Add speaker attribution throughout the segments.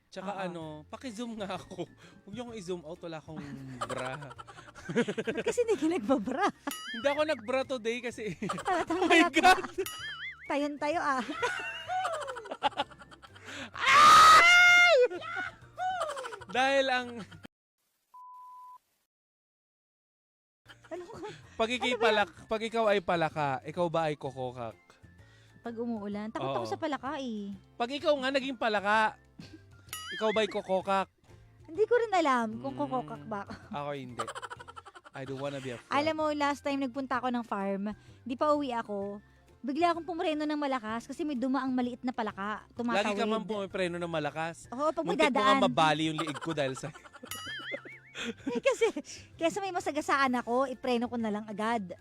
Speaker 1: Tsaka
Speaker 2: Oo.
Speaker 1: paki-zoom nga ako. Huwag niyo akong i-zoom out, wala akong bra.
Speaker 2: Ba't kasi hindi ka nagbabra?
Speaker 1: Hindi ako nag-bra today kasi,
Speaker 2: Halatang
Speaker 1: oh my
Speaker 2: halata.
Speaker 1: God!
Speaker 2: Tayon tayo ah.
Speaker 1: Dahil ang,
Speaker 2: Ano ka?
Speaker 1: pag ikaw ay palaka, ikaw ba ay kokokak?
Speaker 2: Pag umuulan, takot ako
Speaker 1: Oo.
Speaker 2: sa palaka eh.
Speaker 1: Pag ikaw nga naging palaka, ikaw ba ay kokokak?
Speaker 2: Hindi ko rin alam kung
Speaker 1: Mm.
Speaker 2: kokokak ba ako.
Speaker 1: Ako hindi. I don't wanna be a frog.
Speaker 2: Alam mo, last time nagpunta ako ng farm, di pa uwi ako, bigla akong pumreno ng malakas kasi may dumaang maliit na palaka. Tumatawid.
Speaker 1: Lagi ka man pumipreno ng malakas.
Speaker 2: Oo, pag may
Speaker 1: Muntik mo nga
Speaker 2: dadaan.
Speaker 1: mabali yung liig ko dahil sa...
Speaker 2: Eh, kasi, kesa may masagasaan ako, ipreno ko na lang agad.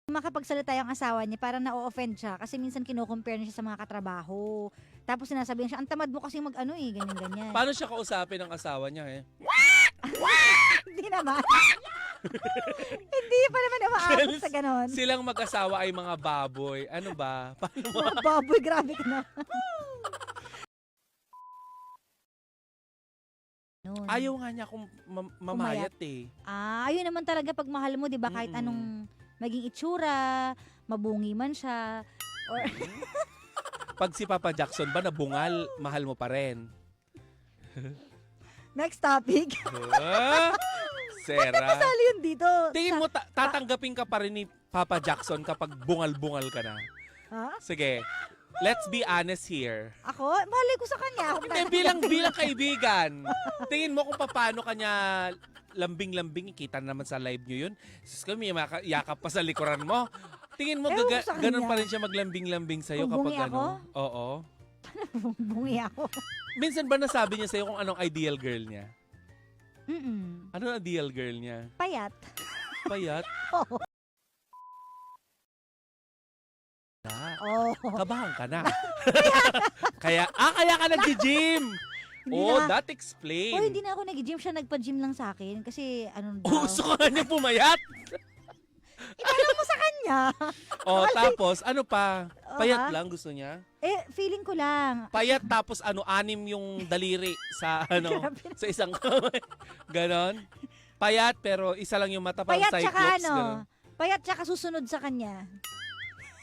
Speaker 2: Makapagsalita yung asawa niya, parang na-offend siya kasi minsan kino-compare niya siya sa mga katrabaho. Tapos sinasabihan siya, ang tamad mo kasi mag-ano eh, ganyan-ganyan.
Speaker 1: Paano siya kausapin ng asawa niya eh?
Speaker 2: Hindi naman. Hindi pa naman umaabot sa ganon.
Speaker 1: Silang mag-asawa ay mga baboy. Ano ba? Paano mo?
Speaker 2: Mga baboy, grabe ka na. Noon.
Speaker 1: Ayaw nga niya akong mamayat eh.
Speaker 2: Ayun naman talaga pag mahal mo, 'di ba? Kahit
Speaker 1: Mm-mm.
Speaker 2: anong maging itsura, mabungi man siya, or
Speaker 1: Pag si Papa Jackson ba nabungal, mahal mo pa rin.
Speaker 2: next topic.
Speaker 1: Ah, Sera.
Speaker 2: Sali yun dito.
Speaker 1: Tingin mo tatanggapin ka pa rin ni Papa Jackson kapag bungal-bungal ka na?
Speaker 2: Ha?
Speaker 1: Sige. Let's be honest here.
Speaker 2: Ako? Malay ko sa kanya. Ako
Speaker 1: Hindi, bilang kaibigan. Tingin mo kung paano kanya lambing-lambing. Kita naman sa live nyo yun. Sus ko, may yakap pa sa likuran mo. Tingin mo,
Speaker 2: Ewan ko sa
Speaker 1: ganun
Speaker 2: kanya.
Speaker 1: pa rin siya maglambing-lambing sa'yo
Speaker 2: Kung
Speaker 1: kapag
Speaker 2: bungi ako?
Speaker 1: Oo.
Speaker 2: Bungi ako.
Speaker 1: Minsan ba nasabi niya sa'yo kung anong ideal girl niya?
Speaker 2: Mm-mm.
Speaker 1: Anong ideal girl niya?
Speaker 2: Payat.
Speaker 1: Payat?
Speaker 2: Oo.
Speaker 1: Oh.
Speaker 2: Oh.
Speaker 1: Kabahan ka na. kaya ka nag-gym.
Speaker 2: Hindi
Speaker 1: Oh,
Speaker 2: na-
Speaker 1: that explains.
Speaker 2: Oh, hindi na ako nag-gym. Siya nagpa-gym lang sa akin. Kasi ano daw.
Speaker 1: Oh, gusto ka niya pumayat.
Speaker 2: Itanong mo sa kanya.
Speaker 1: Oh,
Speaker 2: Wala.
Speaker 1: tapos ano pa?
Speaker 2: Oh,
Speaker 1: Payat
Speaker 2: ha?
Speaker 1: lang gusto niya?
Speaker 2: Eh, feeling ko lang.
Speaker 1: Payat tapos anim yung daliri sa
Speaker 2: Grabe.
Speaker 1: sa isang kamay. Ganon. Payat pero isa lang yung mata parang
Speaker 2: Payat tsaka
Speaker 1: cyclops.
Speaker 2: ano.
Speaker 1: Ganon.
Speaker 2: Payat tsaka susunod sa kanya.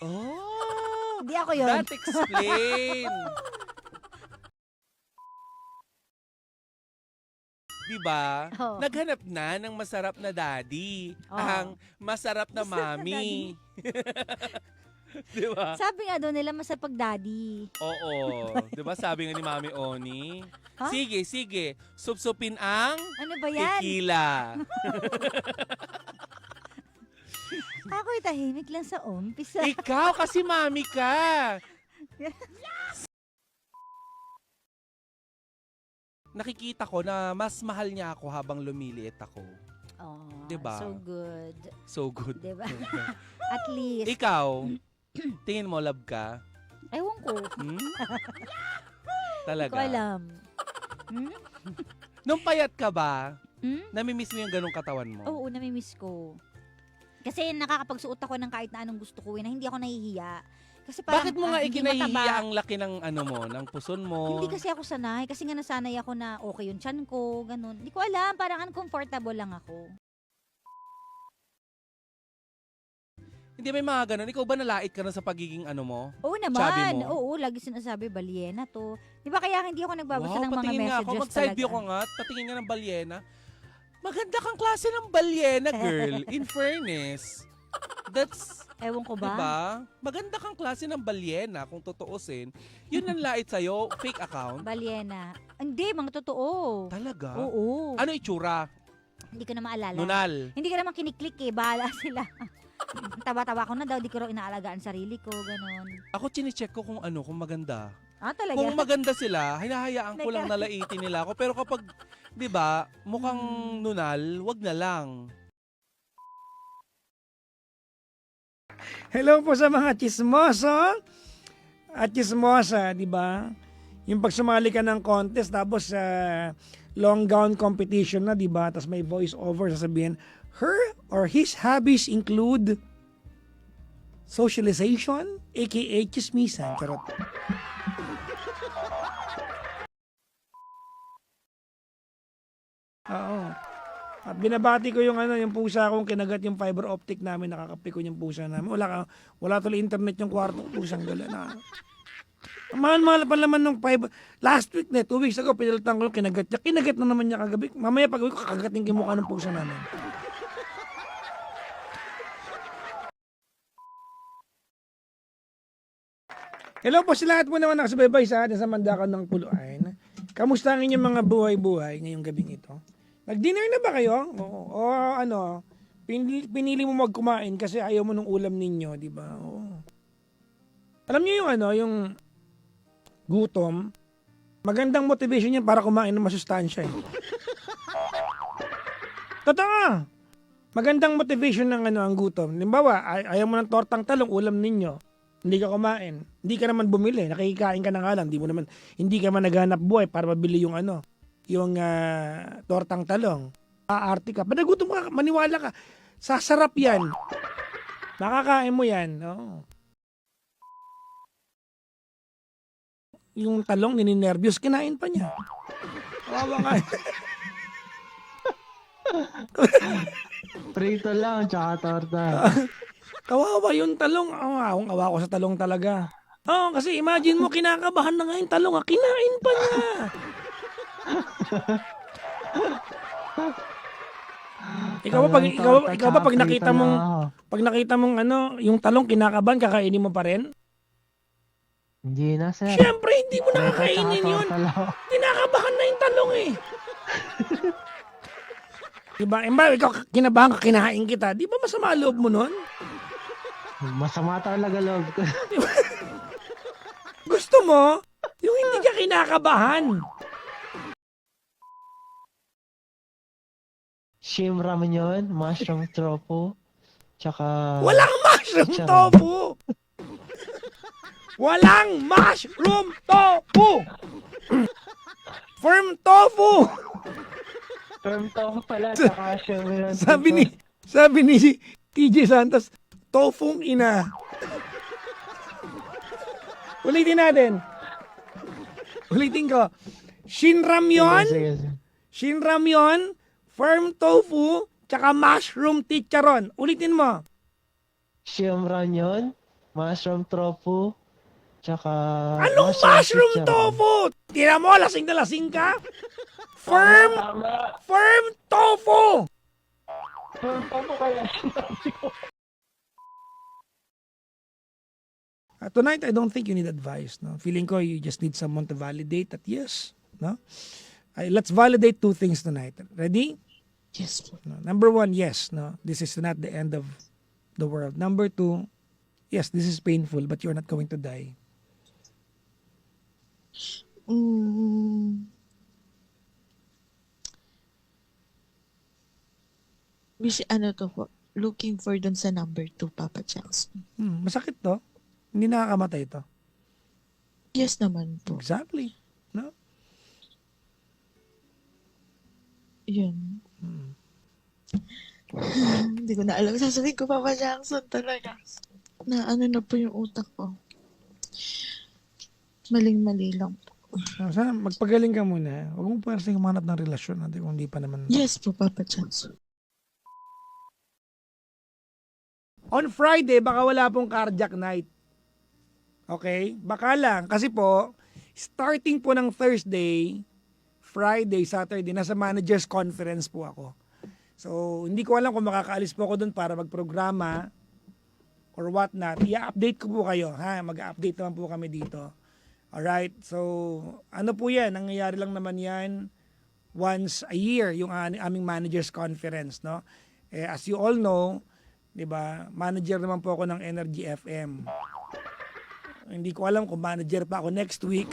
Speaker 1: Oh,
Speaker 2: Hindi ako yun.
Speaker 1: that explain. Diba?
Speaker 2: Oo.
Speaker 1: Naghanap na ng masarap na daddy.
Speaker 2: Oo.
Speaker 1: Ang masarap na
Speaker 2: Masarap na
Speaker 1: mami. Diba?
Speaker 2: Sabi nga doon nila masapag daddy.
Speaker 1: Oo. Diba sabi nga ni Mami Oni?
Speaker 2: Ha?
Speaker 1: Sige. Supsupin ang
Speaker 2: Ano ba yan?
Speaker 1: tequila.
Speaker 2: Ako'y tahimik lang sa umpisa.
Speaker 1: Ikaw kasi mami ka. Nakikita ko na mas mahal niya ako habang lumiliit ako.
Speaker 2: Oh,
Speaker 1: Diba?
Speaker 2: so good.
Speaker 1: So good.
Speaker 2: Diba? At least.
Speaker 1: Ikaw, tingin mo love ka?
Speaker 2: Ewan ko.
Speaker 1: Hmm?
Speaker 2: Hindi
Speaker 1: Talaga?
Speaker 2: ko alam. Hmm?
Speaker 1: Nung payat ka ba,
Speaker 2: Hmm?
Speaker 1: namimiss mo yung ganong katawan mo?
Speaker 2: Oo, namimiss ko. Kasi nakakapagsuot ako ng kahit na anong gusto ko na hindi ako nahihiya. Kasi parang,
Speaker 1: Bakit mo nga
Speaker 2: hindi
Speaker 1: ikinahihiya
Speaker 2: mataba.
Speaker 1: ang laki ng ano mo, ng puson mo?
Speaker 2: Hindi kasi ako sanay. Kasi nga nasanay ako na okay yung tiyan ko, ganun. Hindi ko alam, parang uncomfortable lang ako.
Speaker 1: Hindi may mga ganon. Ikaw ba nalait ka na sa pagiging ano mo?
Speaker 2: Oo
Speaker 1: Chubby
Speaker 2: naman.
Speaker 1: mo?
Speaker 2: Oo, lagi sinasabi, balyena to. Di ba kaya hindi ako nagbabasa ng mga
Speaker 1: patingin nga ako.
Speaker 2: messages
Speaker 1: Mag-side view
Speaker 2: talaga.
Speaker 1: ko nga. Patingin nga ng balyena. Maganda kang klase ng balyena, girl. In fairness. That's,
Speaker 2: Ewan ko ba?
Speaker 1: diba? Maganda kang klase ng balyena kung tutuusin. Yun ang lait sa'yo, fake account.
Speaker 2: Balyena. Hindi, mga totoo.
Speaker 1: Talaga?
Speaker 2: Oo.
Speaker 1: Ano itsura?
Speaker 2: Hindi ko na maalala.
Speaker 1: Nunal.
Speaker 2: Hindi ko naman kiniklik eh. Bahala sila. Tawa-tawa ko na daw. Di ko raw inaalagaan sarili ko. Ganon.
Speaker 1: Ako chine-check ko kung ano, kung maganda.
Speaker 2: Ah, talaga?
Speaker 1: Kung maganda sila, hinahayaan ko lang nalaitin nila ako. Pero kapag, di ba, mukhang nunal, wag na lang.
Speaker 3: Hello po sa mga chismoso at chismosa, di ba? Yung pag sumali ka ng contest tapos long gown competition na, di ba? Tapos may voice over sasabihin, her or his hobbies include socialization, aka chismisan. Charot. Oo. At binabati ko yung yung pusa kong kinagat yung fiber optic namin, nakakapikon yung pusa namin. Wala tuloy internet yung kwarto ko, pusang gala na. Ang mahal-mahal pa naman ng fiber. Last week 2 weeks ago, pinalitan ko yung kinagat niya. Kinagat na naman niya kagabi. Mamaya pag uwi ko, kakagating yung mukha ng pusa namin. Hello po sa lahat po naman nakasubaybay sa atin sa Mandakan ng Puluan. Kamusta ang inyong mga buhay-buhay ngayong gabing ito? Nag-dinner na ba kayo? O pinili mo magkumain kasi ayaw mo ng ulam ninyo, di ba? Oo. Alam niyo yung yung gutom, magandang motivation yan para kumain ng masustansya eh. Totoo. Magandang motivation ng ang gutom. Halimbawa, ayaw mo ng tortang talong, ulam ninyo. Hindi ka kumain. Hindi ka naman bumili. Nakikikain ka na nga lang. Hindi ka man naghanap buhay para mabili yung yung tortang talong. Aarte ka. Pag nagutom ka, maniwala ka. Sasarap yan. Makakain mo yan. No? Yung talong, nininervyos, kinain pa niya. Kawawa nga.
Speaker 4: Prito lang, tsaka torta.
Speaker 3: Kawawa yung talong. Awa ko sa talong talaga. Oo, kasi imagine mo, kinakabahan na nga yung talong. Kinain pa niya. Ikaw ba pag nakita mong yung talong kinakabahan, kakainin mo pa rin?
Speaker 4: Hindi na, sir.
Speaker 3: Siyempre, hindi mo
Speaker 4: Prito, tsaka
Speaker 3: nakakainin yun.
Speaker 4: torta lang.
Speaker 3: Kinakabahan na yung talong eh. Diba? Ikaw kinabahan ka, kinahain kita. Di ba masama loob mo nun?
Speaker 4: Masama talaga loob ko.
Speaker 3: Gusto mo? Yung hindi ka kinakabahan.
Speaker 4: Shim ramen yun, mushroom tofu, tsaka...
Speaker 3: Walang mushroom tofu! Walang mushroom tofu! Firm tofu!
Speaker 4: Firm tofu pala, tsaka shim yun.
Speaker 3: Sabi ni TJ Santos, tofung ina. Ulitin natin. Ulitin ko. Shinramyon,
Speaker 4: Sige, sige.
Speaker 3: Shinramyon, firm tofu, tsaka mushroom chicharon. Ulitin mo.
Speaker 4: Shim ramen, mushroom tofu, tsaka...
Speaker 3: Anong mushroom
Speaker 4: chicharon.
Speaker 3: tofu? Tira mo, lasing na lasing ka? Firm tofu!
Speaker 4: Firm tofu kaya.
Speaker 3: Tonight, I don't think you need advice. No? Feeling ko you just need someone to validate that yes. No? Let's validate 2 things tonight. Ready?
Speaker 5: Yes po.
Speaker 3: No. Number 1, yes. No, this is not the end of the world. Number 2, yes, this is painful, but you're not going to die.
Speaker 5: Ano to po? Looking for dun sa number 2, Papa Jackson.
Speaker 3: Masakit to. Hindi nakakamatay to.
Speaker 5: Yes naman po.
Speaker 3: Exactly. No?
Speaker 5: Yun. Hindi ko na alam. Sasabihin ko, Papa Jackson talaga. Na ano na po yung utak ko. Maling-mali lang po.
Speaker 3: Sana magpagaling ka muna. Huwag mo pwede humanap ng relasyon natin kung hindi pa naman.
Speaker 5: Yes po, Papa Jackson.
Speaker 3: On Friday, baka wala pong cardiac night. Okay? Baka lang. Kasi po, starting po ng Thursday, Friday, Saturday, nasa managers conference po ako. So, hindi ko alam kung makakaalis po ako doon para magprograma or what not. I-update ko po kayo. Mag-update naman po kami dito. Alright? So, ano po yan? Nangyayari lang naman yan once a year, yung aming managers conference. No? As you all know, di ba, manager naman po ako ng Energy FM. Hindi ko alam kung manager pa ako next week.